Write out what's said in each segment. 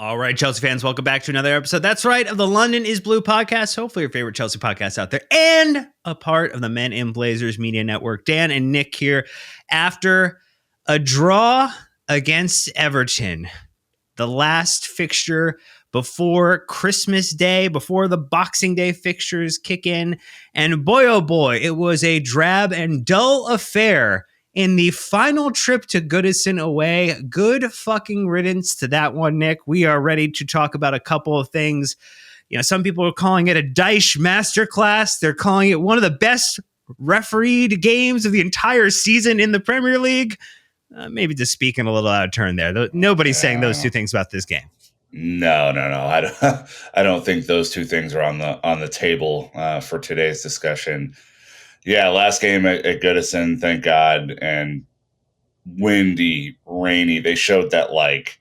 All right, Chelsea fans, welcome back to another episode. That's right, of the London is Blue podcast. Hopefully your favorite Chelsea podcast out there and a part of the Men in Blazers Media Network. Dan and Nick here after a draw against Everton, the last fixture before Christmas Day, before the Boxing Day fixtures kick in. And boy, oh boy, it was a drab and dull affair in the final trip to Goodison away. Good fucking riddance to that one, Nick. We are ready to talk about a couple of things. You know, some people are calling it a Dyche masterclass. They're calling it one of the best refereed games of the entire season in the Premier League. Maybe just speaking a little out of turn there. Nobody's saying those two things about this game. No. I don't think those two things are on the table for today's discussion. Yeah, last game at Goodison, thank God, and windy, rainy. They showed that like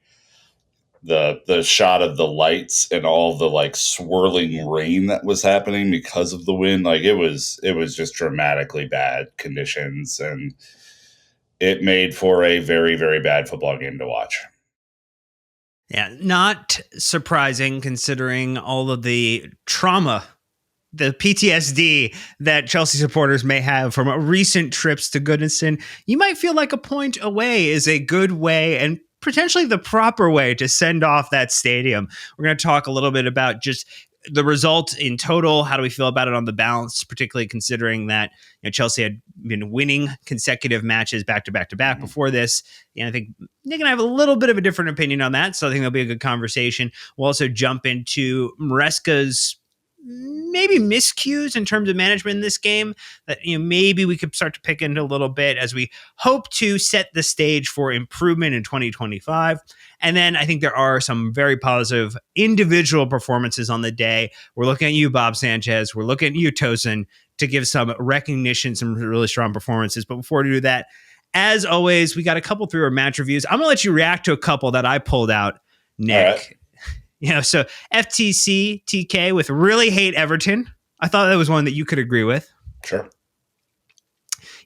the shot of the lights and all the like swirling rain that was happening because of the wind. Like it was just dramatically bad conditions, and it made for a very, very bad football game to watch. Yeah, not surprising considering all of the trauma, the PTSD that Chelsea supporters may have from recent trips to Goodison. You might feel like a point away is a good way and potentially the proper way to send off that stadium. We're going to talk a little bit about just the result in total. How do we feel about it on the balance, particularly considering that Chelsea had been winning consecutive matches back to back before this. I think Nick and I have a little bit of a different opinion on that, so I think that'll be a good conversation. We'll also jump into Maresca's maybe miscues in terms of management in this game that maybe we could start to pick into a little bit as we hope to set the stage for improvement in 2025. And then I think there are some very positive individual performances on the day. We're looking at you, Bob Sanchez. We're looking at you, Tosin, to give some recognition, some really strong performances. But before we do that, as always, we got a couple through our match reviews. I'm going to let you react to a couple that I pulled out, Nick. So FTC TK with really hate Everton. I thought that was one that you could agree with. Sure.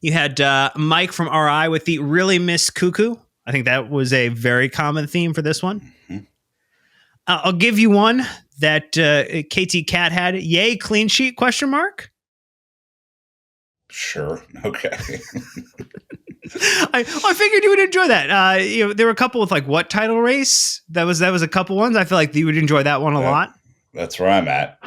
You had Mike from RI with the really miss Cuckoo. I think that was a very common theme for this one. Mm-hmm. I'll give you one that KT Cat had. Yay, clean sheet, question mark? Sure. Okay. I figured you would enjoy that. There were a couple with like what title race? That was a couple ones. I feel like you would enjoy that one a lot. That's where I'm at.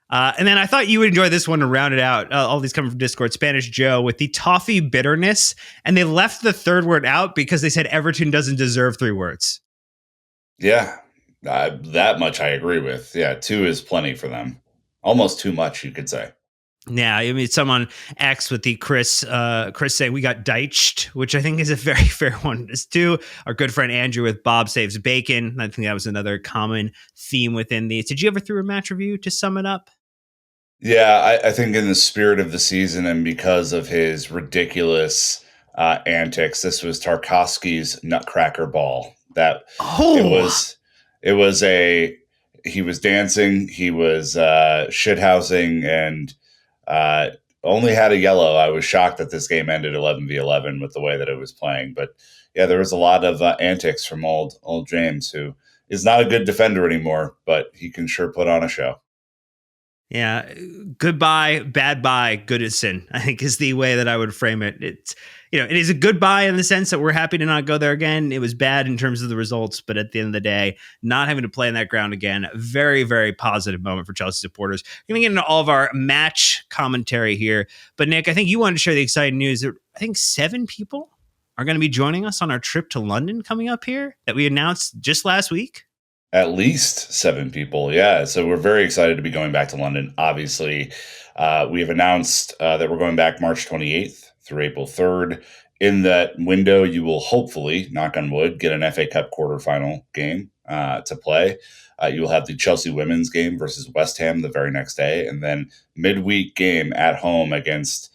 And then I thought you would enjoy this one to round it out. All these coming from Discord. Spanish Joe with the toffee bitterness. And they left the third word out because they said Everton doesn't deserve 3 words. Yeah, that much I agree with. Yeah, 2 is plenty for them. Almost too much, you could say. Yeah, I mean, someone X with the Chris saying we got Dyched, which I think is a very fair one. It's 2. Our good friend Andrew with Bob Saves Bacon. I think that was another common theme within these. Did you ever through a match review to sum it up? Yeah, I think in the spirit of the season and because of his ridiculous antics, this was Tarkovsky's Nutcracker Ball. He was dancing, he was shithousing, and only had a yellow. I was shocked that this game ended 11-11 with the way that it was playing. But yeah, there was a lot of antics from old James, who is not a good defender anymore, but he can sure put on a show. Yeah, goodbye, bad bye, Goodison, I think is the way that I would frame it. It's it is a goodbye in the sense that we're happy to not go there again. It was bad in terms of the results, but at the end of the day, not having to play in that ground again, very, very positive moment for Chelsea supporters. We're going to get into all of our match commentary here. But Nick, I think you wanted to share the exciting news that I think 7 people are going to be joining us on our trip to London coming up here that we announced just last week. At least 7 people, yeah. So we're very excited to be going back to London. Obviously, we have announced that we're going back March 28th through April 3rd. In that window, you will hopefully, knock on wood, get an FA Cup quarterfinal game to play. You will have the Chelsea women's game versus West Ham the very next day, and then midweek game at home against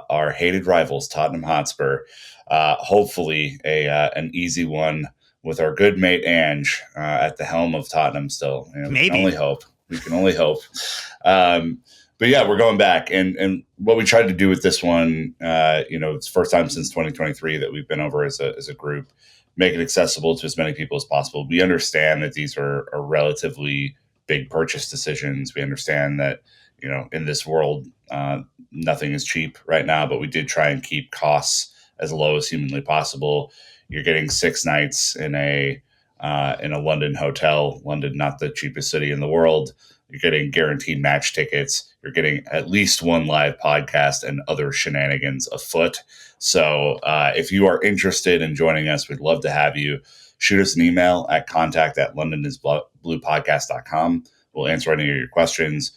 our hated rivals, Tottenham Hotspur. Hopefully, an easy one with our good mate Ange at the helm of Tottenham still. Maybe. We can only hope. but yeah, we're going back, and what we tried to do with this one, it's the first time since 2023 that we've been over as a group, make it accessible to as many people as possible. We understand that these are relatively big purchase decisions. We understand that in this world, nothing is cheap right now, but we did try and keep costs as low as humanly possible. You're getting 6 nights in a London hotel. London, not the cheapest city in the world. You're getting guaranteed match tickets. You're getting at least one live podcast and other shenanigans afoot. So if you are interested in joining us, we'd love to have you. Shoot us an email at contact@londonisbluepodcast.com. We'll answer any of your questions.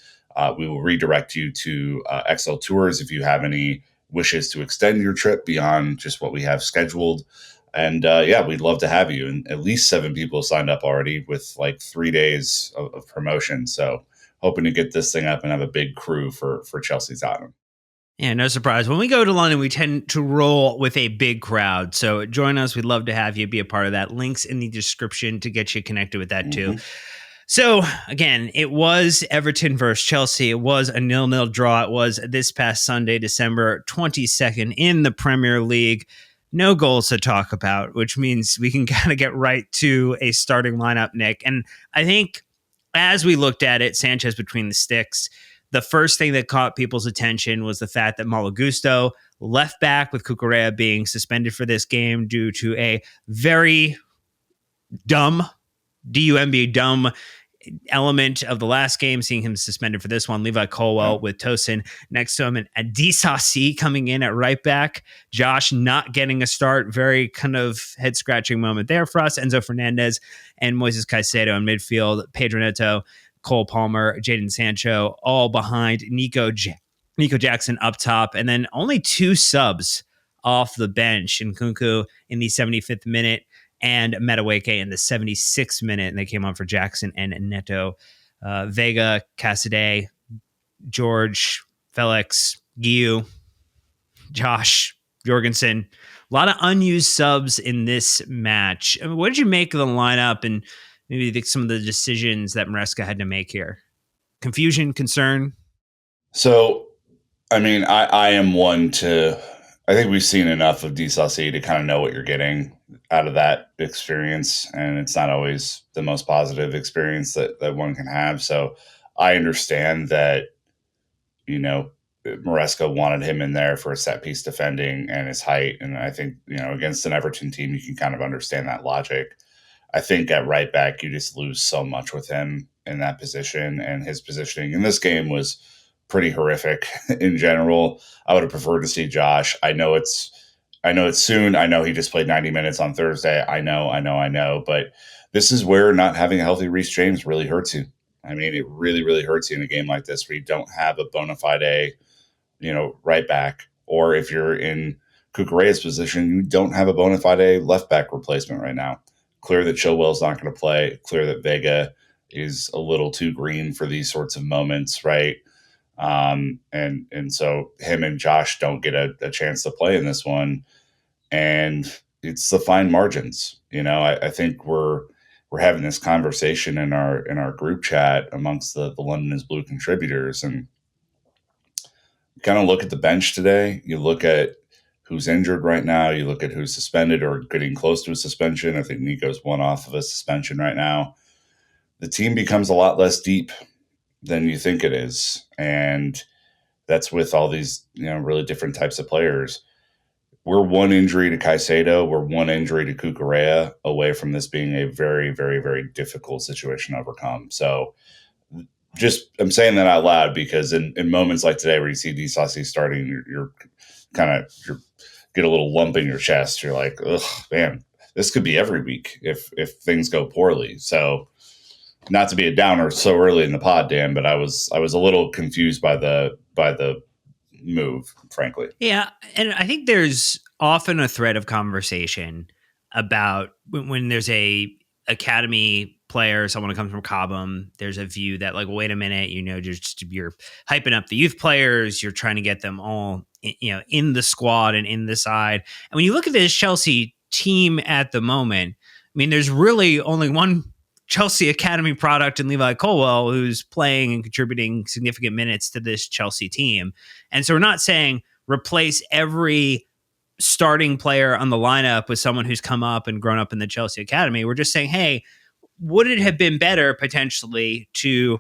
We will redirect you to XL Tours if you have any wishes to extend your trip beyond just what we have scheduled. And we'd love to have you. And at least 7 people signed up already with like 3 days of promotion. So hoping to get this thing up and have a big crew for Chelsea Tottenham. Yeah, no surprise. When we go to London, we tend to roll with a big crowd. So join us. We'd love to have you be a part of that. Links in the description to get you connected with that too. So again, it was Everton versus Chelsea. It was a 0-0 draw. It was this past Sunday, December 22nd in the Premier League. No goals to talk about, which means we can kind of get right to a starting lineup, Nick. And I think as we looked at it, Sanchez between the sticks, the first thing that caught people's attention was the fact that Malo Gusto, left back with Cucurella being suspended for this game due to a very dumb, D-U-M-B, dumb element of the last game, seeing him suspended for this one. Levi Colwell with Tosin next to him, and Adisasi coming in at right back. Josh not getting a start. Very kind of head-scratching moment there for us. Enzo Fernandez and Moises Caicedo in midfield. Pedro Neto, Cole Palmer, Jadon Sancho, all behind Nico Jackson up top. And then only 2 subs off the bench. Nkunku in the 75th minute and Madueke in the 76th minute, and they came on for Jackson and Neto. Vega, Cassidy, George, Felix, Guiu, Josh, Jorgensen. A lot of unused subs in this match. I mean, what did you make of the lineup and maybe some of the decisions that Maresca had to make here? Confusion, concern? So, I mean, I am one to... I think we've seen enough of Disasi to kind of know what you're getting out of that experience, and it's not always the most positive experience that one can have. So I understand that, Maresca wanted him in there for set piece defending and his height, and I think, against an Everton team, you can kind of understand that logic. I think at right back, you just lose so much with him in that position, and his positioning in this game was pretty horrific in general. I would have preferred to see Josh. I know it's soon. I know he just played 90 minutes on Thursday. I know. But this is where not having a healthy Reece James really hurts you. I mean, it really, really hurts you in a game like this where you don't have a bona fide, right back. Or if you're in Cucurella's position, you don't have a bona fide left back replacement right now. Clear that Chilwell's not going to play. Clear that Vega is a little too green for these sorts of moments, right? And so him and Josh don't get a chance to play in this one, and it's the fine margins. I think we're having this conversation in our group chat amongst the London is Blue contributors, and you kind of look at the bench today. You look at who's injured right now. You look at who's suspended or getting close to a suspension. I think Nico's one off of a suspension right now. The team becomes a lot less deep than you think it is. And that's with all these, really different types of players. We're one injury to Caicedo. We're one injury to Cucurella away from this being a very, very, very difficult situation to overcome. So I'm saying that out loud because in moments like today where you see Disasi starting, you're get a little lump in your chest. You're like, ugh, man, this could be every week if things go poorly. So, not to be a downer so early in the pod, Dan, but I was a little confused by the move, frankly. Yeah, and I think there's often a thread of conversation about when there's a academy player, someone who comes from Cobham, there's a view that like, wait a minute, you're hyping up the youth players, you're trying to get them all, in the squad and in the side. And when you look at this Chelsea team at the moment, I mean, there's really only one Chelsea Academy product in Levi Colwell, who's playing and contributing significant minutes to this Chelsea team. And so we're not saying replace every starting player on the lineup with someone who's come up and grown up in the Chelsea Academy. We're just saying, hey, would it have been better potentially to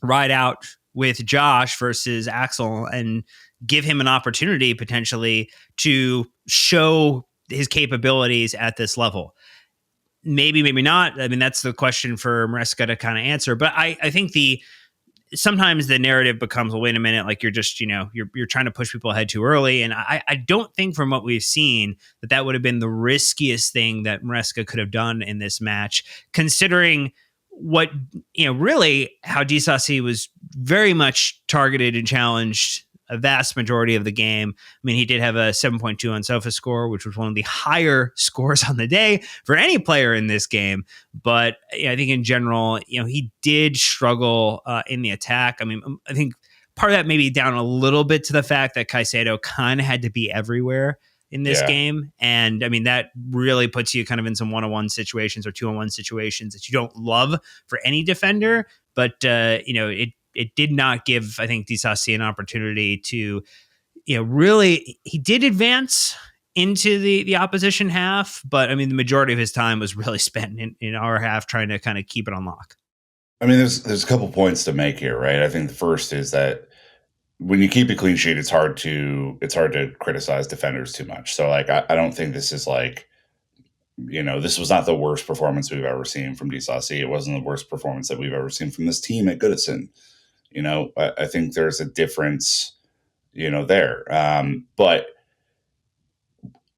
ride out with Josh versus Axel and give him an opportunity potentially to show his capabilities at this level? Maybe, maybe not. I mean, that's the question for Maresca to kind of answer. But I think sometimes the narrative becomes, well, wait a minute, like you're just, you're trying to push people ahead too early. And I don't think from what we've seen that would have been the riskiest thing that Maresca could have done in this match, considering what, really how Disasi was very much targeted and challenged a vast majority of the game. I mean, he did have a 7.2 on Sofa score, which was one of the higher scores on the day for any player in this game. But I think in general, he did struggle in the attack. I mean, I think part of that may be down a little bit to the fact that Caicedo kind of had to be everywhere in this game. And I mean, that really puts you kind of in some one-on-one situations or two-on-one situations that you don't love for any defender. But, it did not give, I think, Disasi an opportunity to, really, he did advance into the opposition half, but I mean, the majority of his time was really spent in our half trying to kind of keep it on lock. I mean, there's a couple points to make here, right? I think the first is that when you keep a clean sheet, it's hard to criticize defenders too much. So like, I don't think this is like, this was not the worst performance we've ever seen from Disasi. It wasn't the worst performance that we've ever seen from this team at Goodison. I think there's a difference, there. But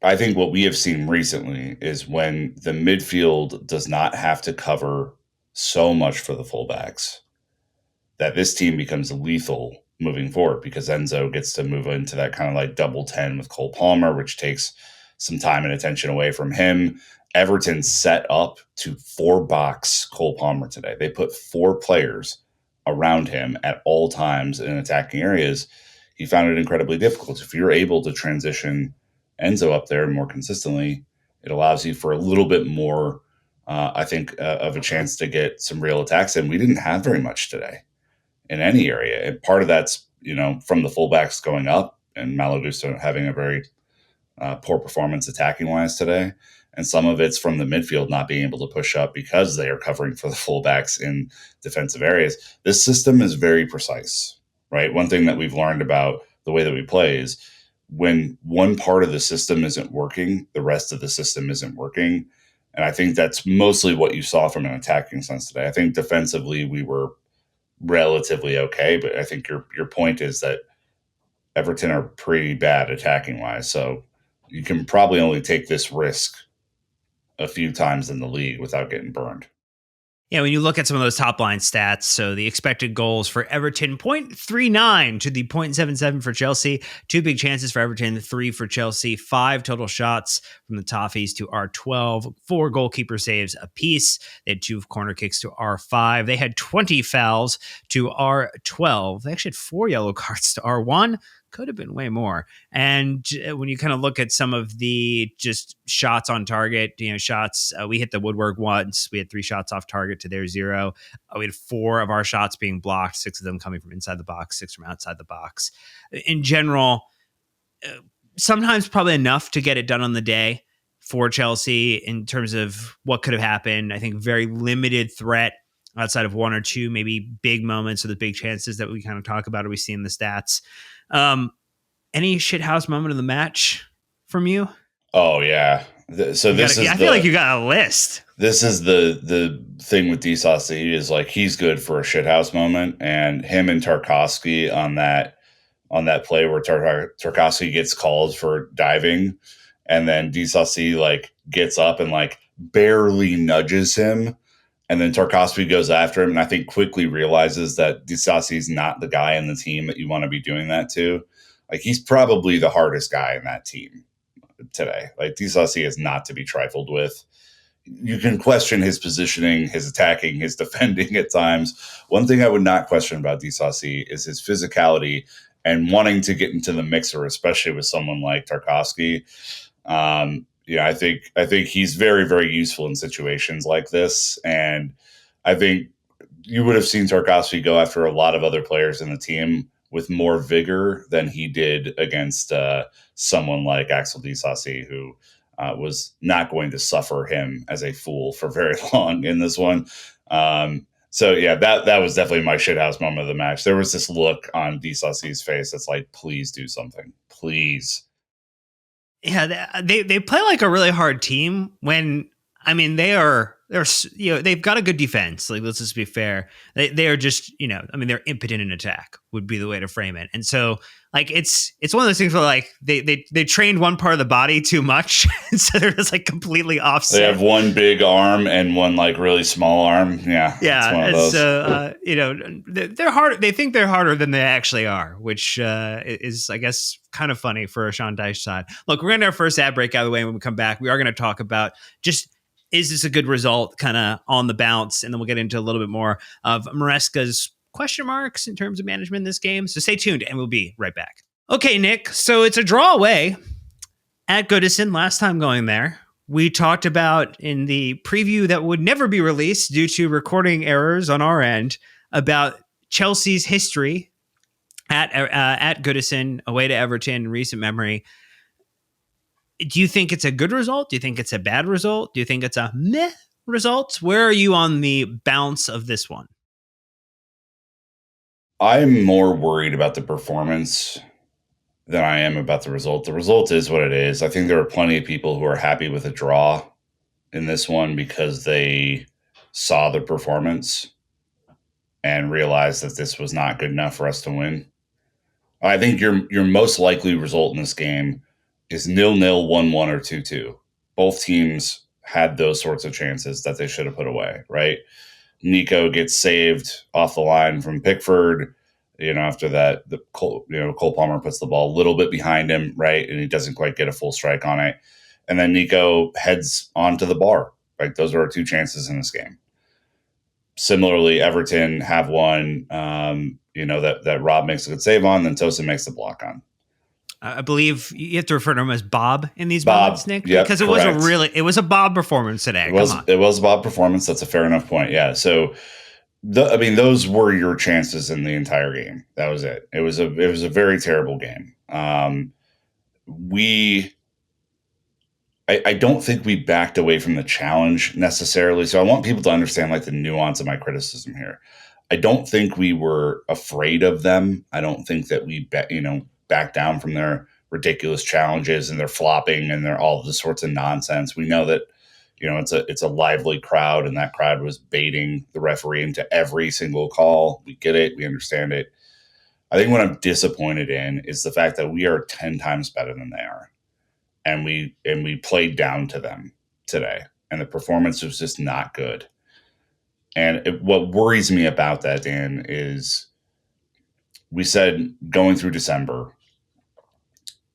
I think what we have seen recently is when the midfield does not have to cover so much for the fullbacks, that this team becomes lethal moving forward because Enzo gets to move into that kind of like double 10 with Cole Palmer, which takes some time and attention away from him. Everton set up to 4-box Cole Palmer today. They put 4 players around him at all times in attacking areas. He found it incredibly difficult. If you're able to transition Enzo up there more consistently, it allows you for a little bit more, I think, of a chance to get some real attacks in. We didn't have very much today in any area. And part of that's, from the fullbacks going up and Malo Gusto having a very poor performance attacking wise today. And some of it's from the midfield not being able to push up because they are covering for the fullbacks in defensive areas. This system is very precise, right? One thing that we've learned about the way that we play is when one part of the system isn't working, the rest of the system isn't working. And I think that's mostly what you saw from an attacking sense today. I think defensively we were relatively okay, but I think your point is that Everton are pretty bad attacking wise. So you can probably only take this risk a few times in the league without getting burned. Yeah, when you look at some of those top line stats, so the expected goals for Everton, 0.39 to the 0.77 for Chelsea. 2 big chances for Everton, 3 for Chelsea. 5 total shots from the Toffees to our 12. 4 goalkeeper saves apiece. They had 2 corner kicks to our 5. They had 20 fouls to our 12. They actually had 4 yellow cards to our 1. Could have been way more. And when you kind of look at some of the just shots on target, shots, we hit the woodwork once. We had 3 shots off target to their 0. We had 4 of our shots being blocked, 6 of them coming from inside the box, 6 from outside the box. In general, sometimes probably enough to get it done on the day for Chelsea in terms of what could have happened. I think very limited threat outside of 1 or 2, maybe big moments or the big chances that we kind of talk about or we see in the stats. Any shithouse moment of the match from you? Oh yeah. I feel like you got a list. This is the thing with Disasi is like he's good for a shithouse moment, and him and Tarkowski on that play where Tarkowski gets called for diving, and then Disasi like gets up and like barely nudges him. And then Tarkowski goes after him and I think quickly realizes that Disasi is not the guy in the team that you want to be doing that to. Like he's probably the hardest guy in that team today. Like Disasi is not to be trifled with. You can question his positioning, his attacking, his defending at times. One thing I would not question about Disasi is his physicality and wanting to get into the mixer, especially with someone like Tarkowski. I think he's very, very useful in situations like this. And I think you would have seen Tarkowski go after a lot of other players in the team with more vigor than he did against someone like Axel Disasi, who was not going to suffer him as a fool for very long in this one. So yeah, that was definitely my shithouse moment of the match. There was this look on Disasi's face that's like, please do something, please. Yeah, they play like a really hard team when I mean they've got a good defense. Like, let's just be fair. They are just, I mean, they're impotent in attack would be the way to frame it. And so like it's one of those things where like they trained one part of the body too much, and so they're just like completely offset. They have one big arm and one like really small arm. Yeah, yeah. It's one of those. So they're hard. They think they're harder than they actually are, which is, I guess, kind of funny for a Sean Dyche side. Look, we're going to have our first ad break out of the way. When we come back, we are going to talk about just, is this a good result kind of on the bounce? And then we'll get into a little bit more of Maresca's question marks in terms of management in this game. So stay tuned and we'll be right back. Okay, Nick. So it's a draw away at Goodison. Last time going there, we talked about in the preview that would never be released due to recording errors on our end about Chelsea's history at Goodison away to Everton in recent memory. Do you think it's a good result? Do you think it's a bad result? Do you think it's a meh result? Where are you on the bounce of this one? I'm more worried about the performance than I am about the result. The result is what it is. I think there are plenty of people who are happy with a draw in this one because they saw the performance and realized that this was not good enough for us to win. I think your most likely result in this game is 0-0, 1-1, or 2-2. Both teams had those sorts of chances that they should have put away, right? Nico gets saved off the line from Pickford. After that, Cole Palmer puts the ball a little bit behind him, right? And he doesn't quite get a full strike on it. And then Nico heads onto the bar. Like, those are our two chances in this game. Similarly, Everton have one, that Rob makes a good save on, then Tosin makes the block on. I believe you have to refer to him as Bob in these moments, Nick, because it was a Bob performance today. It was a Bob performance. That's a fair enough point. Yeah. So, those were your chances in the entire game. That was it. It was a very terrible game. I don't think we backed away from the challenge necessarily. So I want people to understand like the nuance of my criticism here. I don't think we were afraid of them. I don't think that we back down from their ridiculous challenges and their flopping and their all this sorts of nonsense. We know that, it's a lively crowd, and that crowd was baiting the referee into every single call. We get it. We understand it. I think what I'm disappointed in is the fact that we are 10 times better than they are. And we played down to them today. And the performance was just not good. And what worries me about that, Dan, is we said going through December,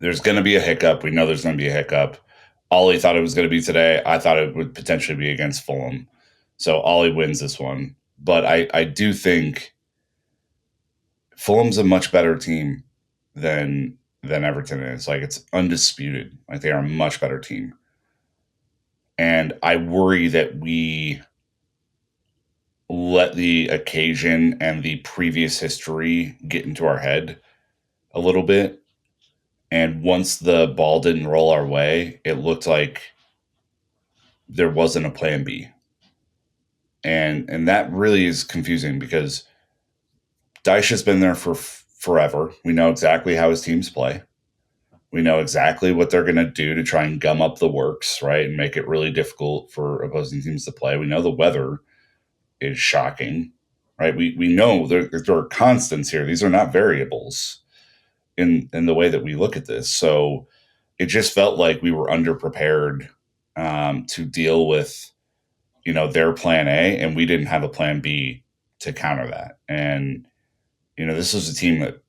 there's going to be a hiccup. We know there's going to be a hiccup. Ollie thought it was going to be today. I thought it would potentially be against Fulham. So Ollie wins this one. But I do think Fulham's a much better team than Everton is. Like, it's undisputed. Like, they are a much better team. And I worry that we let the occasion and the previous history get into our head a little bit. And once the ball didn't roll our way, it looked like there wasn't a plan B. And that really is confusing because Dyche has been there for forever. We know exactly how his teams play. We know exactly what they're going to do to try and gum up the works, right? And make it really difficult for opposing teams to play. We know the weather is shocking, right? We know there are constants here. These are not variables in the way that we look at this. So it just felt like we were underprepared to deal with, their plan A, and we didn't have a plan B to counter that. And, this is a team that,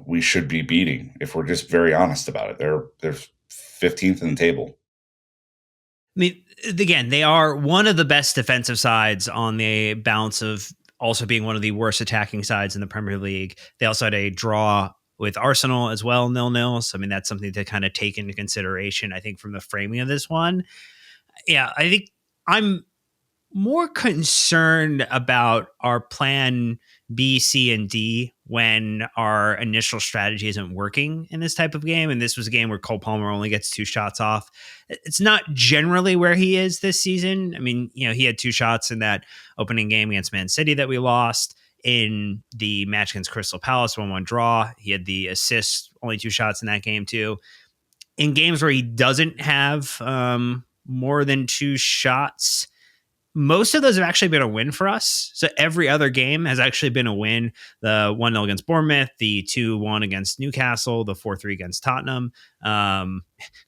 we should be beating if we're just very honest about it. They're 15th in the table. I mean, again, they are one of the best defensive sides on the balance of also being one of the worst attacking sides in the Premier League. They also had a draw with Arsenal as well, 0-0. So, I mean, that's something to kind of take into consideration, I think, from the framing of this one. Yeah, I think I'm more concerned about our plan B, C, and D when our initial strategy isn't working in this type of game. And this was a game where Cole Palmer only gets 2 shots off. It's not generally where he is this season. I mean, he had 2 shots in that opening game against Man City that we lost. In the match against Crystal Palace, 1-1 draw, he had the assist, only 2 shots in that game too. In games where he doesn't have more than 2 shots, most of those have actually been a win for us. So every other game has actually been a win. The 1-0 against Bournemouth, the 2-1 against Newcastle, the 4-3 against Tottenham.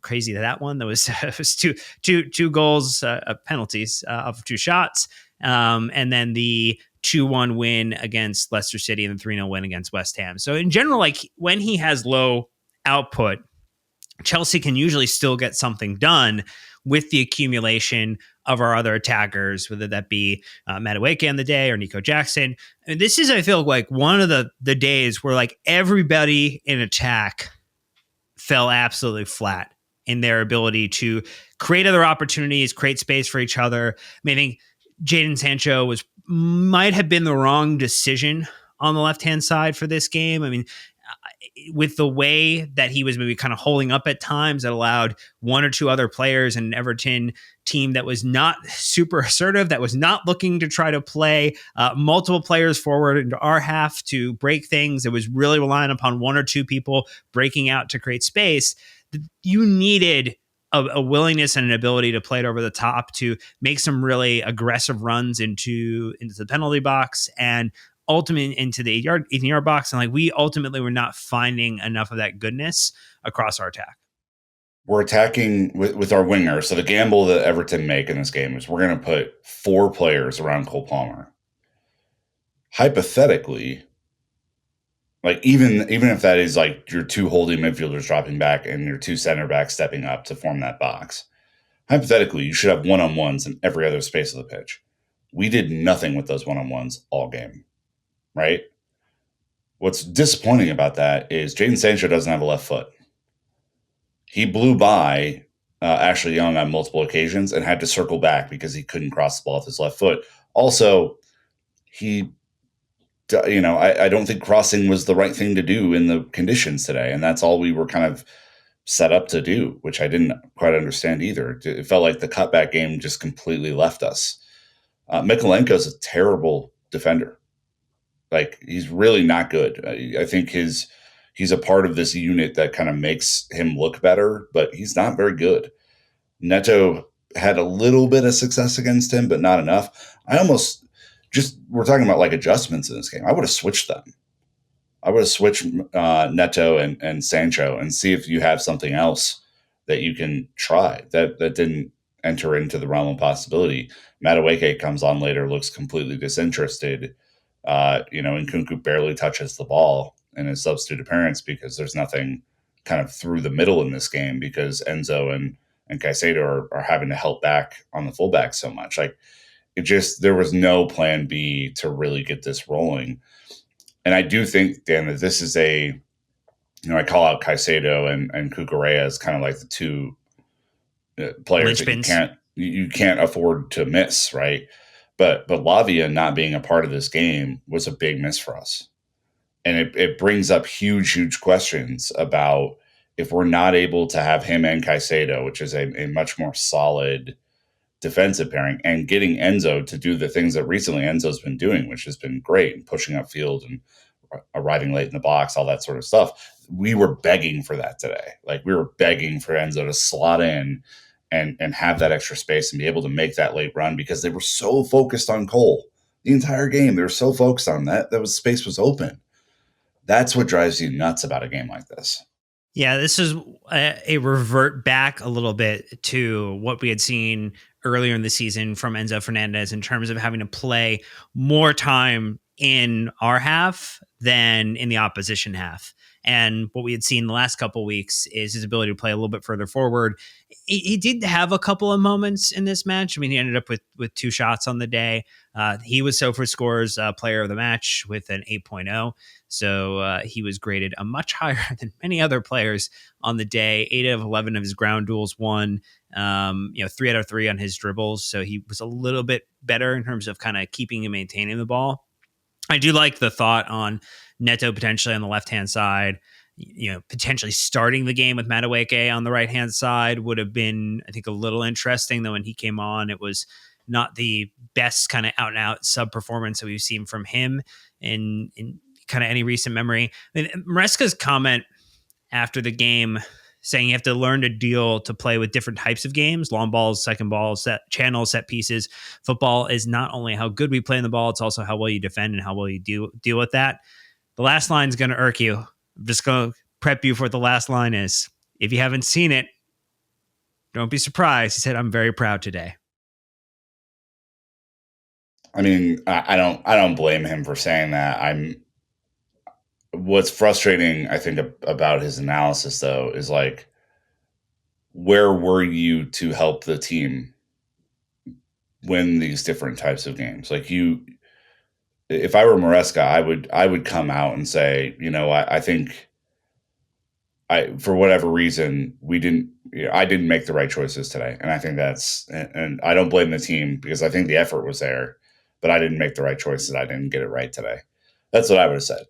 Crazy that one. That was, it was two goals, penalties of 2 shots. And then the 2-1 win against Leicester City and the 3-0 win against West Ham. So in general, like when he has low output, Chelsea can usually still get something done with the accumulation of our other attackers, whether that be Madueke on the day or Nico Jackson. And this is, I feel like, one of the days where like everybody in attack fell absolutely flat in their ability to create other opportunities, create space for each other. I mean, I think Jadon Sancho might have been the wrong decision on the left-hand side for this game. I mean, with the way that he was maybe kind of holding up at times, that allowed 1 or 2 other players in an Everton team that was not super assertive, that was not looking to try to play multiple players forward into our half to break things. It was really relying upon 1 or 2 people breaking out to create space. You needed a willingness and an ability to play it over the top, to make some really aggressive runs into the penalty box and ultimately into the 18-yard box. And like we ultimately were not finding enough of that goodness across our attack. We're attacking with our winger. So the gamble that Everton make in this game is we're going to put 4 players around Cole Palmer. Hypothetically, like even if that is like your 2 holding midfielders dropping back and your 2 center backs stepping up to form that box, hypothetically, you should have one-on-ones in every other space of the pitch. We did nothing with those one-on-ones all game, right? What's disappointing about that is Jadon Sancho doesn't have a left foot. He blew by Ashley Young on multiple occasions and had to circle back because he couldn't cross the ball with his left foot. Also, I don't think crossing was the right thing to do in the conditions today. And that's all we were kind of set up to do, which I didn't quite understand either. It felt like the cutback game just completely left us. Mikolenko's a terrible defender. Like, he's really not good. I think he's a part of this unit that kind of makes him look better, but he's not very good. Neto had a little bit of success against him, but not enough. We're talking about like adjustments in this game. I would have switched them. I would have switched Neto and Sancho and see if you have something else that you can try. That didn't enter into the realm of possibility. Madueke comes on later, looks completely disinterested. Nkunku barely touches the ball in his substitute appearance because there's nothing kind of through the middle in this game because Enzo and Caicedo are having to help back on the fullback so much. Like, there was no plan B to really get this rolling. And I do think, Dan, that this is I call out Caicedo and Cucurella as kind of like the 2 players that you can't afford to miss, right? But Lavia not being a part of this game was a big miss for us. And it brings up huge questions about if we're not able to have him and Caicedo, which is a much more solid defensive pairing, and getting Enzo to do the things that recently Enzo's been doing, which has been great, and pushing up field and arriving late in the box, all that sort of stuff. We were begging for that today. Like, we were begging for Enzo to slot in and have that extra space and be able to make that late run because they were so focused on Cole the entire game. They were so focused on that. Space was open. That's what drives you nuts about a game like this. Yeah, this is a revert back a little bit to what we had seen earlier in the season from Enzo Fernandez in terms of having to play more time in our half than in the opposition half. And what we had seen the last couple of weeks is his ability to play a little bit further forward. He did have a couple of moments in this match. I mean, he ended up with 2 shots on the day. He was SoFar Scores player of the match with an 8.0. So he was graded a much higher than many other players on the day. 8 out of 11 of his ground duels won. 3 out of 3 on his dribbles. So he was a little bit better in terms of kind of keeping and maintaining the ball. I do like the thought on Neto potentially on the left-hand side, potentially starting the game with Madueke on the right-hand side would have been, I think, a little interesting, though when he came on, it was not the best kind of out-and-out sub-performance that we've seen from him in kind of any recent memory. I mean, Maresca's comment after the game saying you have to learn to deal to play with different types of games, long balls, second balls, set channels, set pieces. Football is not only how good we play in the ball, it's also how well you defend and how well you deal with that. The last line is going to irk you. I'm just going to prep you for what the last line is. If you haven't seen it, don't be surprised. He said, "I'm very proud today." I mean, I don't blame him for saying that. What's frustrating, I think, about his analysis though, is like, where were you to help the team win these different types of games? Like if I were Maresca, I would come out and say, I think for whatever reason, I didn't make the right choices today. And I think and I don't blame the team because I think the effort was there, but I didn't make the right choices. I didn't get it right today. That's what I would have said.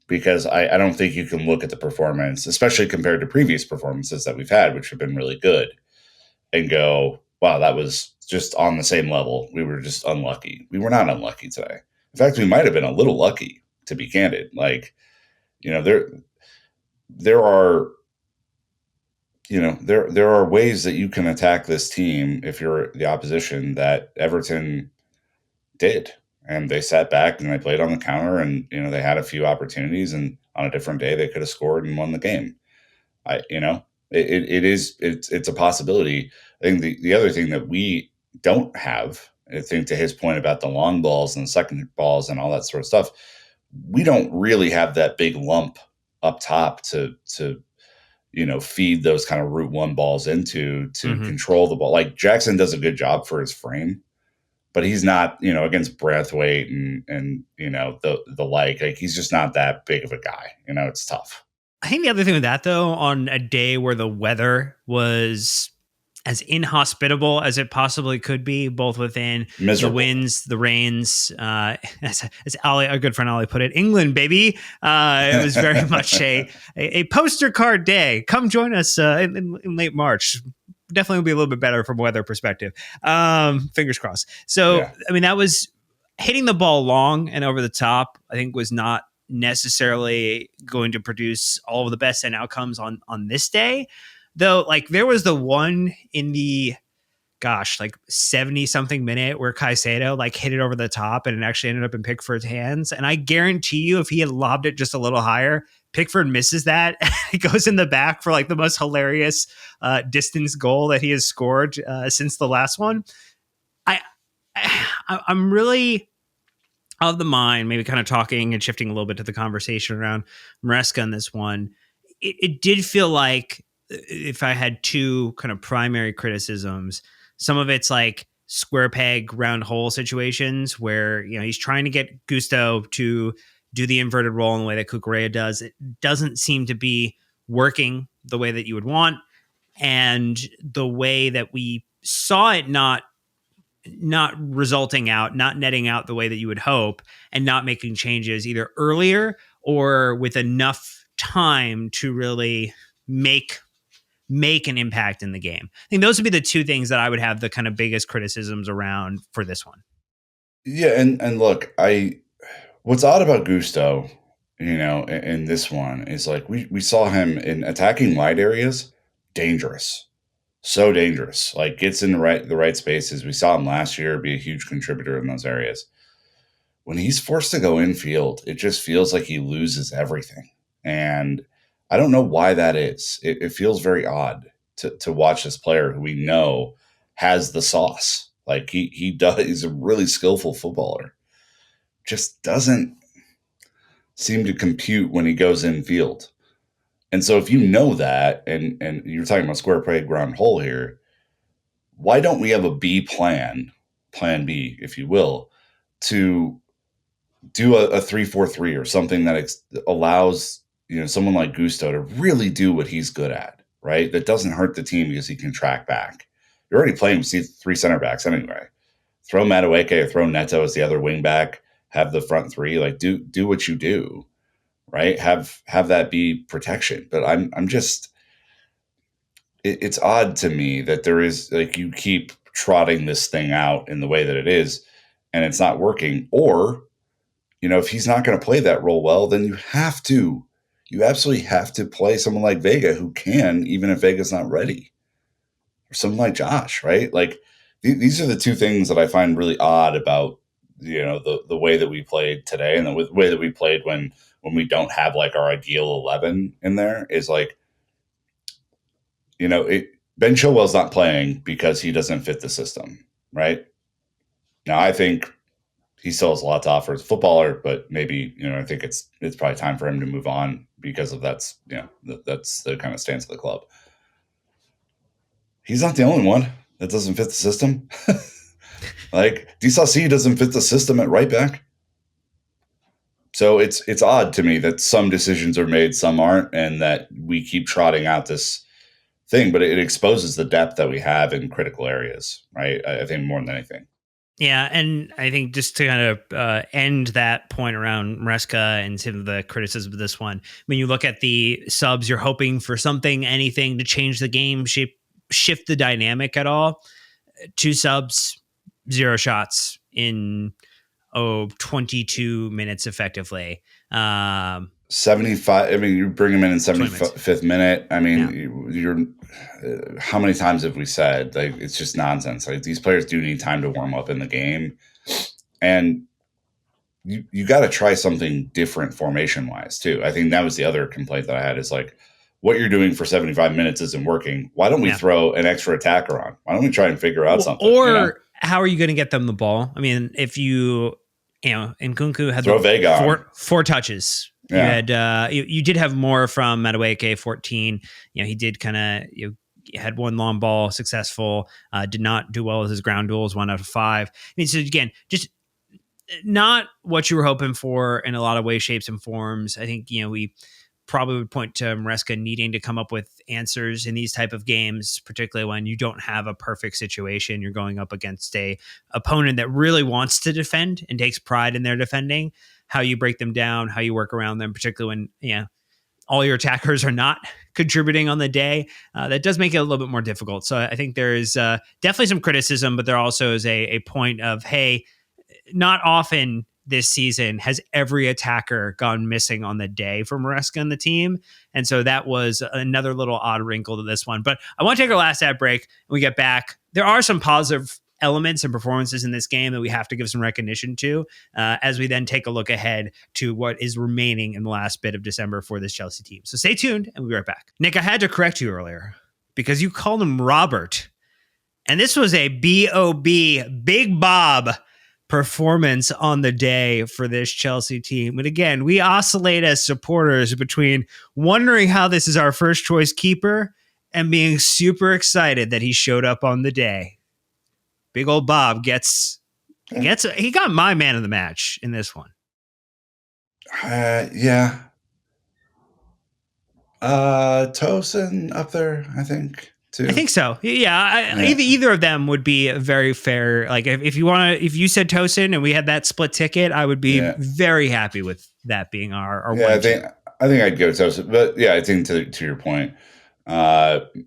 Because I don't think you can look at the performance, especially compared to previous performances that we've had, which have been really good, and go, wow, that was just on the same level. We were just unlucky. We were not unlucky today. In fact, we might have been a little lucky, to be candid. Like, there are, there are ways that you can attack this team if you're the opposition that Everton did. And they sat back and they played on the counter, and they had a few opportunities, and on a different day they could have scored and won the game. It's a possibility. I think the other thing that we don't have, I think, to his point about the long balls and the second balls and all that sort of stuff, we don't really have that big lump up top to feed those kind of route one balls into to control the ball. Like Jackson does a good job for his frame, but he's not, against Braithwaite and the like he's just not that big of a guy. It's tough. I think the other thing with that, though, on a day where the weather was as inhospitable as it possibly could be, both within Miserable. The winds, the rains, as Ali, our good friend Ali put it, England, baby. It was very much a poster card day. Come join us in late March. Definitely will be a little bit better from a weather perspective. Fingers crossed. So, yeah. I mean, that was hitting the ball long and over the top, I think was not necessarily going to produce all of the best end outcomes on this day. Though, like, there was the one in the 70 something minute where Caicedo hit it over the top and it actually ended up in Pickford's hands. And I guarantee you, if he had lobbed it just a little higher, Pickford misses that. It goes in the back for the most hilarious distance goal that he has scored since the last one. I'm really of the mind, maybe kind of talking and shifting a little bit to the conversation around Maresca in this one. It did feel like, if I had two kind of primary criticisms, some of it's like square peg, round hole situations where, he's trying to get Gusto to do the inverted roll in the way that Cucurella does. It doesn't seem to be working the way that you would want. And the way that we saw it not resulting out, not netting out the way that you would hope, and not making changes either earlier or with enough time to really make an impact in the game. I think those would be the two things that I would have the kind of biggest criticisms around for this one. Yeah, and look, what's odd about Gusto, in this one is we saw him in attacking wide areas, dangerous. So dangerous. Gets in the right spaces. We saw him last year be a huge contributor in those areas. When he's forced to go infield, it just feels like he loses everything. And I don't know why that is. It feels very odd to watch this player who we know has the sauce. He does. He's a really skillful footballer. Just doesn't seem to compute when he goes infield. And so if you know that, and you're talking about square peg round hole here, why don't we have a B plan, plan B, if you will, to do a 3-4-3 or something that allows someone like Gusto to really do what he's good at, right? That doesn't hurt the team because he can track back. You're already playing with three center backs anyway. Throw Madueke or throw Neto as the other wing back. Have the front three. Like do what you do, right? Have that be protection. But I'm just it's odd to me that there is like you keep trotting this thing out in the way that it is, and it's not working. Or if he's not going to play that role well, then you absolutely have to play someone like Vega who can, even if Vega's not ready, or someone like Josh, right? Like these are the two things that I find really odd about the way that we played today and the way that we played when we don't have like our ideal 11 in there is like Ben Chilwell's not playing because he doesn't fit the system, right? Now I think he still has a lot to offer as a footballer, but maybe I think it's probably time for him to move on because of that's the kind of stance of the club. He's not the only one that doesn't fit the system. Like Disasi doesn't fit the system at right back. So it's odd to me that some decisions are made, some aren't, and that we keep trotting out this thing, but it exposes the depth that we have in critical areas, right? I think more than anything. Yeah, and I think just to kind of end that point around Maresca and some of the criticism of this one, when you look at the subs, you're hoping for something, anything to change the game, shift the dynamic at all. 2 subs, 0 shots in 22 minutes effectively. 75. I mean, you bring him in 75th minute. I mean, you're how many times have we said like it's just nonsense? Like these players do need time to warm up in the game, and you got to try something different formation wise too. I think that was the other complaint that I had is like what you're doing for 75 minutes isn't working. Why don't we throw an extra attacker on? Why don't we try and figure out something? Or how are you going to get them the ball? I mean, if Nkunku had throw Vega four touches. Yeah. You had you did have more from Madueke 14. He did kind of had one long ball successful. Did not do well with his ground duels, 1 out of 5. I mean, so again, just not what you were hoping for in a lot of ways, shapes, and forms. I think we probably would point to Maresca needing to come up with answers in these type of games, particularly when you don't have a perfect situation. You're going up against a opponent that really wants to defend and takes pride in their defending. How you break them down, how you work around them, particularly when all your attackers are not contributing on the day. That does make it a little bit more difficult. So I think there is definitely some criticism, but there also is a point of, hey, not often this season has every attacker gone missing on the day for Maresca and the team. And so that was another little odd wrinkle to this one. But I want to take our last ad break. When we get back, there are some positive elements and performances in this game that we have to give some recognition to as we then take a look ahead to what is remaining in the last bit of December for this Chelsea team. So stay tuned and we'll be right back. Nick, I had to correct you earlier because you called him Robert. And this was a B.O.B. Big Bob performance on the day for this Chelsea team. And again, we oscillate as supporters between wondering how this is our first choice keeper and being super excited that he showed up on the day. Big old Bob he got my man of the match in this one. Yeah. Tosin up there, I think. Too. I think so. Yeah. Either of them would be a very fair. Like if you said Tosin and we had that split ticket, I would be very happy with that being our one. I think I'd go Tosin, but I think to your point,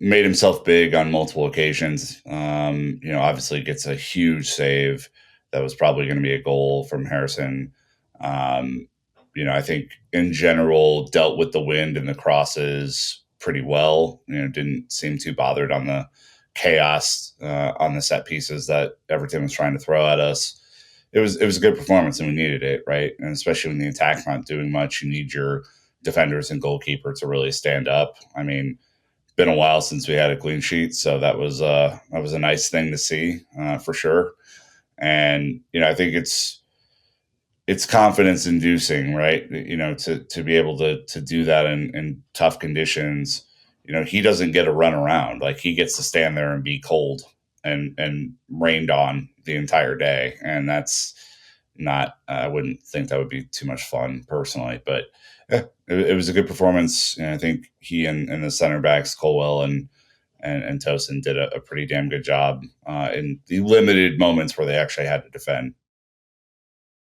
made himself big on multiple occasions. Obviously gets a huge save that was probably going to be a goal from Harrison. I think in general dealt with the wind and the crosses pretty well. Didn't seem too bothered on the chaos on the set pieces that Everton was trying to throw at us. It was a good performance and we needed it, right? And especially when the attack's not doing much, you need your defenders and goalkeeper to really stand up. I mean, been a while since we had a clean sheet, so that was a nice thing to see for sure. And I think it's confidence inducing, right? To be able to do that in tough conditions. He doesn't get a run around. Like, he gets to stand there and be cold and rained on the entire day. And that's not, I wouldn't think that would be too much fun personally, but yeah, it was a good performance. And I think he and the center backs, Colwell and Tosin, did a pretty damn good job in the limited moments where they actually had to defend.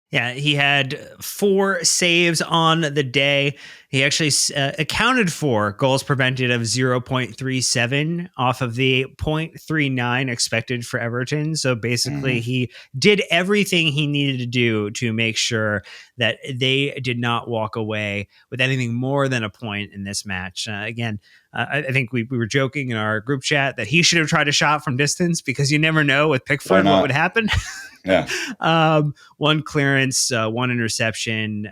Yeah, he had 4 saves on the day. He actually accounted for goals prevented of 0.37 off of the 0.39 expected for Everton. So basically, he did everything he needed to do to make sure that they did not walk away with anything more than a point in this match. Again, I think we were joking in our group chat that he should have tried a shot from distance, because you never know with Pickford what would happen. Yeah. One clearance, one interception.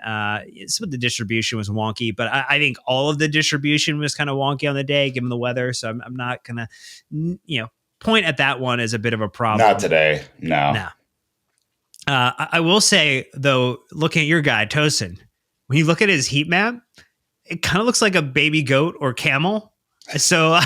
Some of the distribution was wonky, but I think all of the distribution was kind of wonky on the day, given the weather. So I'm not gonna, point at that one as a bit of a problem. Not today, no. I will say though, looking at your guy Tosin, when you look at his heat map, it kind of looks like a baby goat or camel. So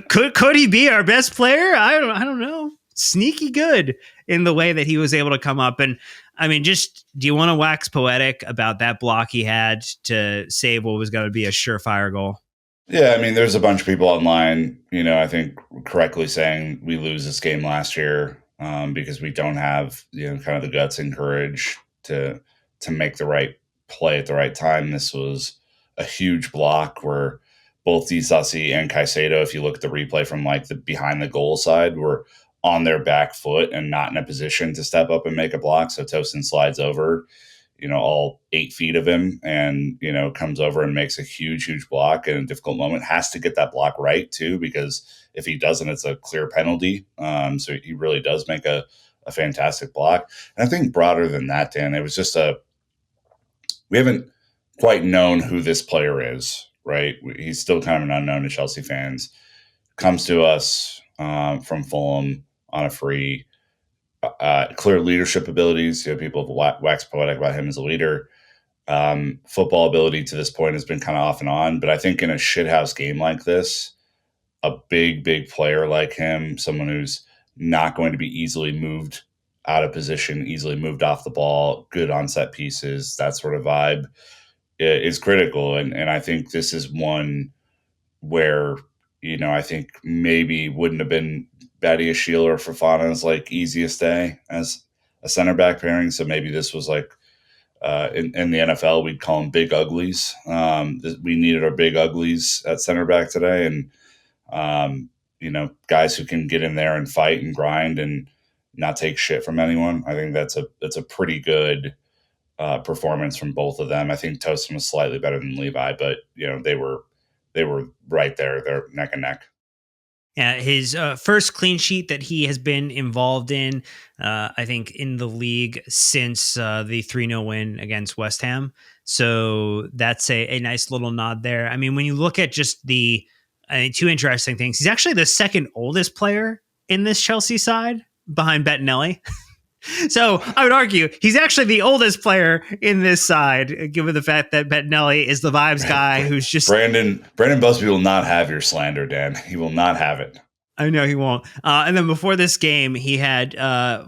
could he be our best player? I don't know. Sneaky good in the way that he was able to come up. And I mean, just, do you want to wax poetic about that block he had to save what was going to be a surefire goal? Yeah, I mean, there's a bunch of people online, I think correctly saying we lose this game last year because we don't have, kind of the guts and courage to make the right play at the right time. This was a huge block where both Disasi and Caicedo, if you look at the replay from like the behind the goal side, were on their back foot and not in a position to step up and make a block. So Tosin slides over, all 8 feet of him, and, comes over and makes a huge block in a difficult moment. Has to get that block right too, because if he doesn't, it's a clear penalty. So he really does make a fantastic block. And I think broader than that, Dan, it was just we haven't quite known who this player is, right? He's still kind of an unknown to Chelsea fans. Comes to us from Fulham on a free, clear leadership abilities. People have waxed poetic about him as a leader. Football ability to this point has been kind of off and on, but I think in a shithouse game like this, a big player like him, someone who's not going to be easily moved out of position, easily moved off the ball, good on set pieces, that sort of vibe, is critical. And I think this is one where, I think maybe wouldn't have been Badiashile or Fofana's like easiest day as a center back pairing. So maybe this was like in the NFL, we'd call them big uglies. We needed our big uglies at center back today, and guys who can get in there and fight and grind and not take shit from anyone. I think that's a pretty good performance from both of them. I think Tosin was slightly better than Levi, but they were right there. They're neck and neck. Yeah, his first clean sheet that he has been involved in, I think, in the league since the 3-0 win against West Ham. So that's a nice little nod there. I mean, when you look at just two interesting things, he's actually the second oldest player in this Chelsea side behind Bettinelli. So I would argue he's actually the oldest player in this side, given the fact that Bettinelli is the vibes guy who's just... Brandon Busby will not have your slander, Dan. He will not have it. I know he won't. And then before this game, he had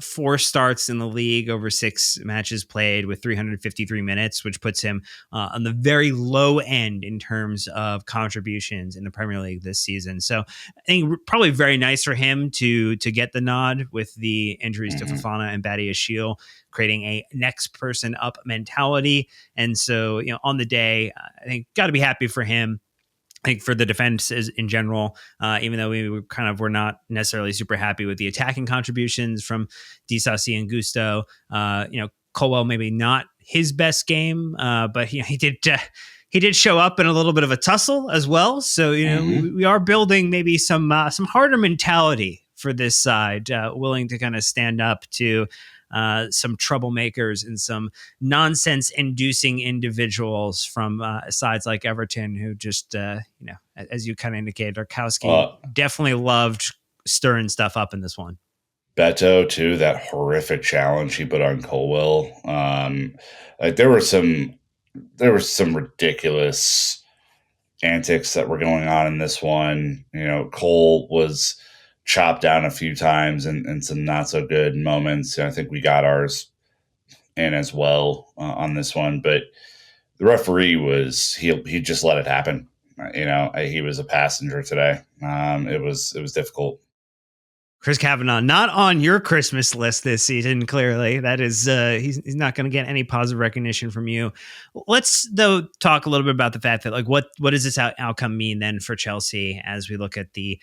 4 starts in the league over 6 matches played with 353 minutes, which puts him on the very low end in terms of contributions in the Premier League this season. So I think probably very nice for him to get the nod with the injuries to Fofana and Badiashile, creating a next person up mentality. And so, on the day, I think got to be happy for him. I think for the defense in general, even though we were not necessarily super happy with the attacking contributions from Disasi and Gusto, Colwell maybe not his best game, but he did show up in a little bit of a tussle as well. So we are building maybe some harder mentality for this side, willing to kind of stand up to some troublemakers and some nonsense-inducing individuals from sides like Everton, who just, as you kind of indicated, Tarkowski definitely loved stirring stuff up in this one. Beto too, that horrific challenge he put on Colwell. Like there were some ridiculous antics that were going on in this one. Cole was chopped down a few times and some not so good moments. I think we got ours in as well on this one, but the referee he just let it happen. He was a passenger today. It was difficult. Chris Kavanaugh, not on your Christmas list this season, clearly. That is, he's not going to get any positive recognition from you. Let's, though, talk a little bit about the fact that, like, what does this outcome mean then for Chelsea as we look at the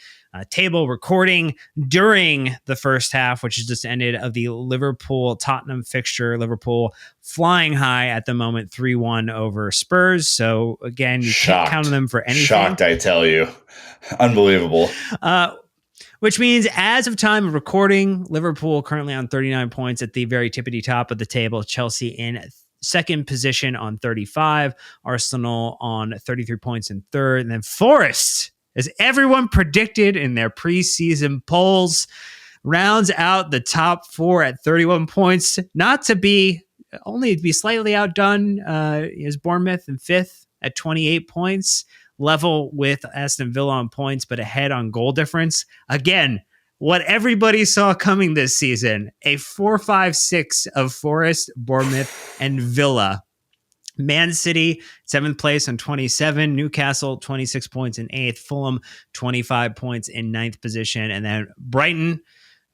table recording during the first half, which has just ended, of the Liverpool-Tottenham fixture. Liverpool flying high at the moment, 3-1 over Spurs. So, again, you can't count on them for anything. Shocked, I tell you. Unbelievable. Which means, as of time of recording, Liverpool currently on 39 points at the very tippity top of the table. Chelsea in second position on 35. Arsenal on 33 points in third. And then Forest, as everyone predicted in their preseason polls, rounds out the top four at 31 points. Only to be slightly outdone is Bournemouth in fifth at 28 points. Level with Aston Villa on points, but ahead on goal difference. Again, what everybody saw coming this season, a 4-5-6 of Forest, Bournemouth, and Villa. Man City, 7th place on 27. Newcastle, 26 points in 8th. Fulham, 25 points in 9th position. And then Brighton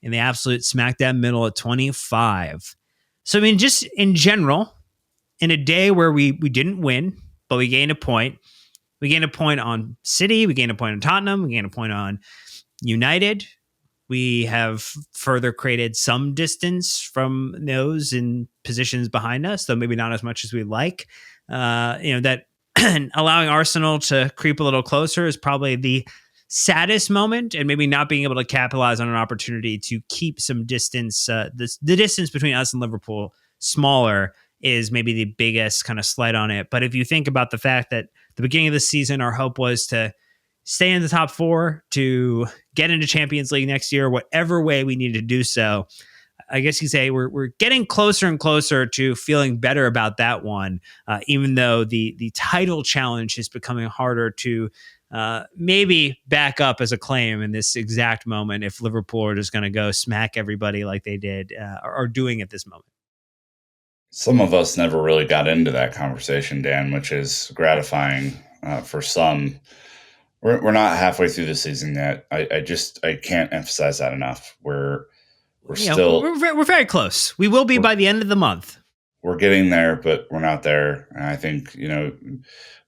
in the absolute smack dab middle at 25. So, I mean, just in general, in a day where we didn't win, but we gained a point. We gained a point on City. We gained a point on Tottenham. We gained a point on United. We have further created some distance from those in positions behind us, though maybe not as much as we'd like. That allowing Arsenal to creep a little closer is probably the saddest moment, and maybe not being able to capitalize on an opportunity to keep some distance. The distance between us and Liverpool smaller is maybe the biggest kind of slight on it. But if you think about the fact that the beginning of the season, our hope was to stay in the top four, to get into Champions League next year, whatever way we needed to do so, I guess you say we're getting closer and closer to feeling better about that one, even though the title challenge is becoming harder to maybe back up as a claim in this exact moment if Liverpool are just going to go smack everybody like they did or are doing at this moment. Some of us never really got into that conversation, Dan, which is gratifying for some. We're not halfway through the season yet. I can't emphasize that enough. We're very close. We will be by the end of the month. We're getting there, but we're not there. And I think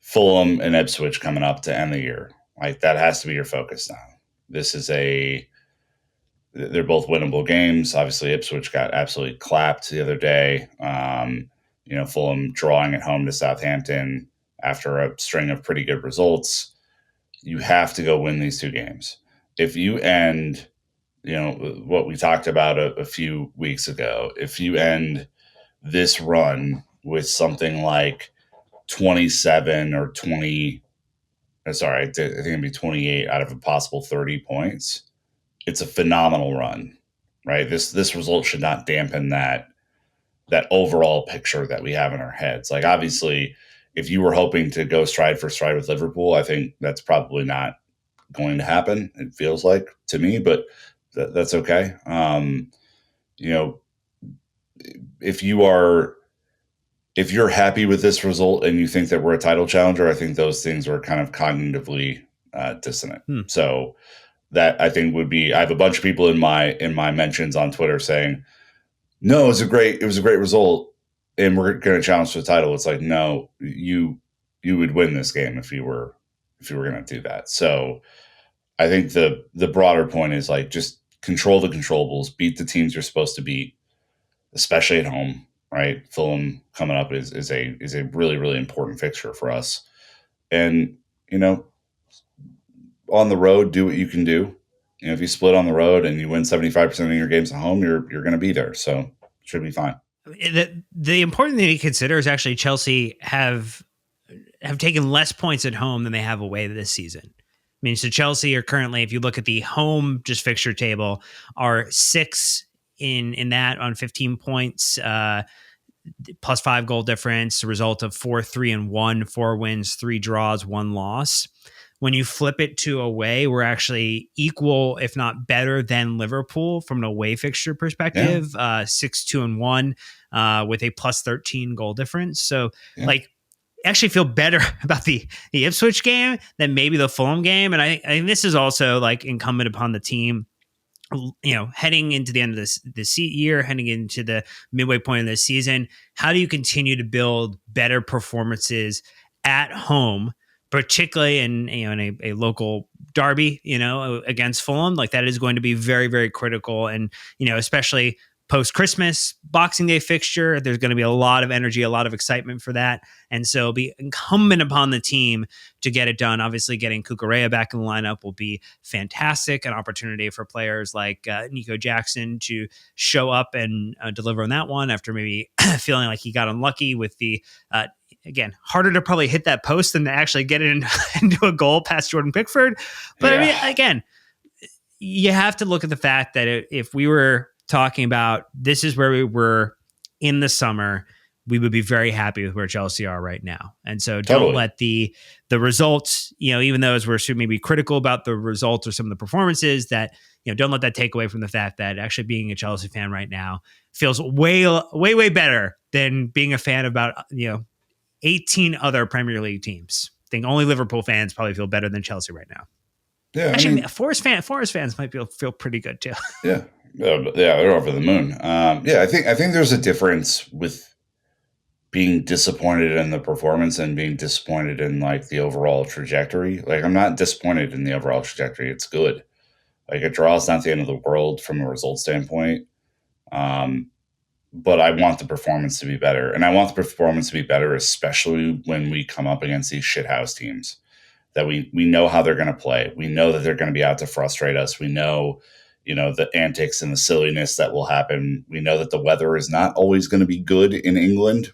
Fulham and Ipswich coming up to end the year, like that has to be your focus now. They're both winnable games. Obviously, Ipswich got absolutely clapped the other day. Fulham drawing at home to Southampton after a string of pretty good results. You have to go win these two games. If you end, what we talked about a few weeks ago, if you end this run with something like 27 or 20, I think it'd be 28 out of a possible 30 points, it's a phenomenal run, right? This result should not dampen that overall picture that we have in our heads. Like, obviously, if you were hoping to go stride for stride with Liverpool, I think that's probably not going to happen. It feels like to me, but that's okay. If you're happy with this result and you think that we're a title challenger, I think those things are kind of cognitively dissonant. So that I think I have a bunch of people in my mentions on Twitter saying, no, it was a great result and we're going to challenge for the title. It's like, no, you would win this game if you were going to do that. So I think the broader point is, like, just control the controllables, beat the teams you're supposed to beat, especially at home, right? Fulham coming up is a really, really important fixture for us. And, on the road, do what you can do. If you split on the road and you win 75% of your games at home, you're going to be there. So it should be fine. The important thing to consider is actually Chelsea have taken less points at home than they have away this season, mean, so Chelsea are currently, if you look at the home just fixture table, are six in that on 15 points, plus 5 goal difference, a result of 4-3-1, 4 wins, 3 draws, 1 loss. When you flip it to away, we're actually equal, if not better, than Liverpool from an away fixture perspective. 6-2-1 with a plus 13 goal difference. So, like, actually feel better about the Ipswich game than maybe the Fulham game. And I think this is also like incumbent upon the team, heading into the end of this year, heading into the midway point of this season. How do you continue to build better performances at home, particularly in a local derby, against Fulham? Like, that is going to be very, very critical. And, especially post-Christmas Boxing Day fixture, there's going to be a lot of energy, a lot of excitement for that. And so it'll be incumbent upon the team to get it done. Obviously, getting Cucurella back in the lineup will be fantastic. An opportunity for players like Nico Jackson to show up and deliver on that one after maybe feeling like he got unlucky with the, again, harder to probably hit that post than to actually get it into a goal past Jordan Pickford. But I mean, again, you have to look at the fact that if we were talking about this is where we were in the summer, we would be very happy with where Chelsea are right now. And so don't let the results, even though as we're maybe critical about the results or some of the performances, that, don't let that take away from the fact that actually being a Chelsea fan right now feels way, way, way better than being a fan about, 18 other Premier League teams. I think only Liverpool fans probably feel better than Chelsea right now. Yeah, actually, Forest fans might feel pretty good too. Yeah. They're over the moon. I think there's a difference with being disappointed in the performance and being disappointed in like the overall trajectory. Like, I'm not disappointed in the overall trajectory. It's good. Like, a draw is not the end of the world from a result standpoint. But I want the performance to be better. And I want the performance to be better, especially when we come up against these shithouse teams that we know how they're going to play. We know that they're going to be out to frustrate us. We know, the antics and the silliness that will happen. We know that the weather is not always going to be good in England.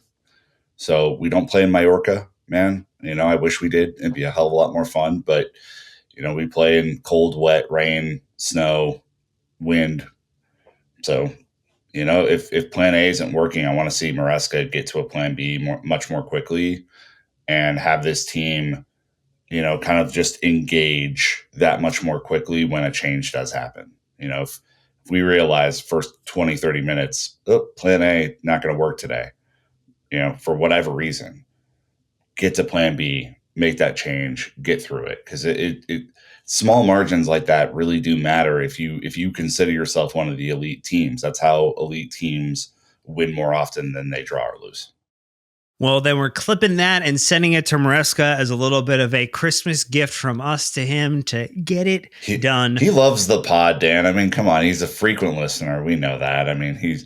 So we don't play in Mallorca, man. I wish we did. It'd be a hell of a lot more fun. But, we play in cold, wet, rain, snow, wind. So, if plan A isn't working, I want to see Maresca get to a plan B much more quickly and have this team, kind of just engage that much more quickly when a change does happen. If we realize first 20, 30 minutes, plan A, not going to work today, for whatever reason, get to plan B, make that change, get through it. Because it small margins like that really do matter if you consider yourself one of the elite teams. That's how elite teams win more often than they draw or lose. Well, then we're clipping that and sending it to Maresca as a little bit of a Christmas gift from us to him to get it done. He loves the pod, Dan. I mean, come on. He's a frequent listener. We know that. I mean, he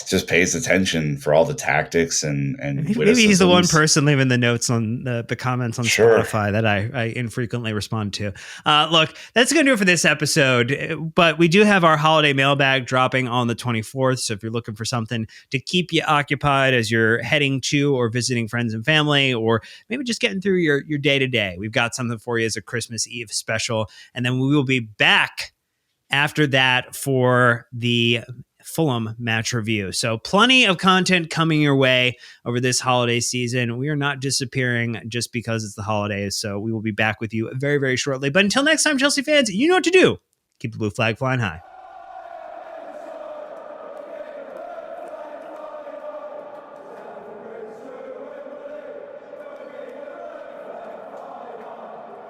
just pays attention for all the tactics and maybe he's the one person leaving the notes on the comments on Spotify that I infrequently respond to. Look, that's going to do it for this episode, but we do have our holiday mailbag dropping on the 24th. So if you're looking for something to keep you occupied as you're heading to or visiting friends and family, or maybe just getting through your day to day, we've got something for you as a Christmas Eve special. And then we will be back after that for the Fulham match review. So plenty of content coming your way over this holiday season. We are not disappearing just because it's the holidays. So we will be back with you very, very shortly. But until next time, Chelsea fans, you know what to do. Keep the blue flag flying high.